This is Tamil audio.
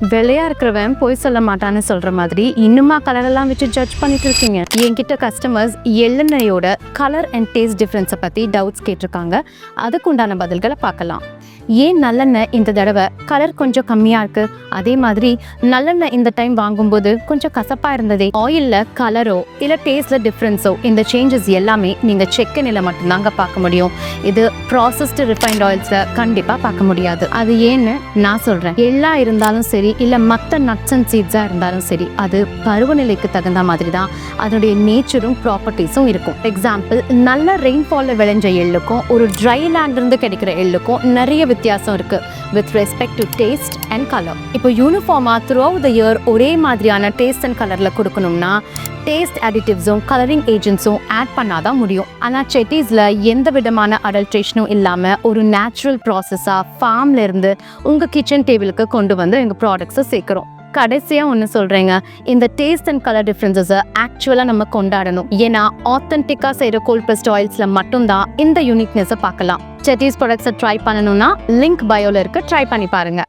வெள்ளையா இருக்கிறவன் போய் சொல்ல மாட்டான்னு சொல்ற மாதிரி இன்னுமா கலரெல்லாம் வச்சு ஜட்ஜ் பண்ணிட்டு இருக்கீங்க. என்கிட்ட கஸ்டமர்ஸ் எள்ளெண்ணெயோட கலர் அண்ட் டேஸ்ட் டிஃப்ரென்ஸை பத்தி டவுட்ஸ் கேட்டிருக்காங்க. அதுக்கு உண்டான பதில்களை பார்க்கலாம். ஏன் நல்லெண்ணெய் இந்த தடவை கலர் கொஞ்சம் கம்மியா இருக்கு? அதே மாதிரி நல்லெண்ணெய் இந்த டைம் வாங்கும்போது கொஞ்சம் கசப்பா இருந்ததே. ஆயில்ல கலரோ இல்ல டேஸ்ட்ல டிஃப்ரென்ஸோ இந்த சேஞ்சஸ் எல்லாமே நீங்க செக்கெண்ணெயில மட்டும்தாங்க பார்க்க முடியும். இது ப்ராசஸ்டு ரிஃபைன்ட் ஆயில்ஸ்ல கண்டிப்பா பார்க்க முடியாது. அது ஏன்னு நான் சொல்றேன். எள்ளா இருந்தாலும் சரி இல்ல மற்ற நட்ஸ் அண்ட் சீட்ஸா இருந்தாலும் சரி, அது பருவநிலைக்கு தகுந்த மாதிரி தான் அதனுடைய நேச்சரும் ப்ராப்பர்ட்டிஸும் இருக்கும். எக்ஸாம்பிள், நல்ல ரெயின்ஃபால்ல விளைஞ்ச எள்ளுக்கும் ஒரு ட்ரை லேண்ட்ல இருந்து கிடைக்கிற எள்ளுக்கும் நிறைய வித்தியாசம் இருக்கு with respect to taste and colour. இப்போ யூனிஃபார்மா த்ரூ அவுட் த இயர் ஒரே மாதிரியான டேஸ்ட் அண்ட் கலர்ல கொடுக்கணும்னா டேஸ்ட் அடிட்டிவ்ஸும் கலரிங் ஏஜென்ட்ஸும் ஆட் பண்ணாதான் முடியும். ஆனால் செட்டீஸில் எந்த விதமான அடல்ட்ரேஷனும் இல்லாமல் ஒரு நேச்சுரல் ப்ராசஸாக ஃபார்ம்ல இருந்து உங்கள் கிச்சன் டேபிளுக்கு கொண்டு வந்து எங்கள் ப்ராடக்ட்ஸை சேர்க்குறோம். கடைசியாக ஒன்று சொல்கிறேங்க, இந்த டேஸ்ட் அண்ட் கலர் டிஃப்ரென்சஸை ஆக்சுவலாக நம்ம கொண்டாடணும். ஏன்னா ஆத்தென்டிக்காக செய்கிற கோல்ட் ப்ரெஸ்ட் ஆயில்ஸில் மட்டும்தான் இந்த யூனிக்னஸை பார்க்கலாம். செட்டீஸ் ப்ராடக்ட்ஸை ட்ரை பண்ணணும்னா லிங்க் பயோவில் இருக்க ட்ரை பண்ணி பாருங்கள்.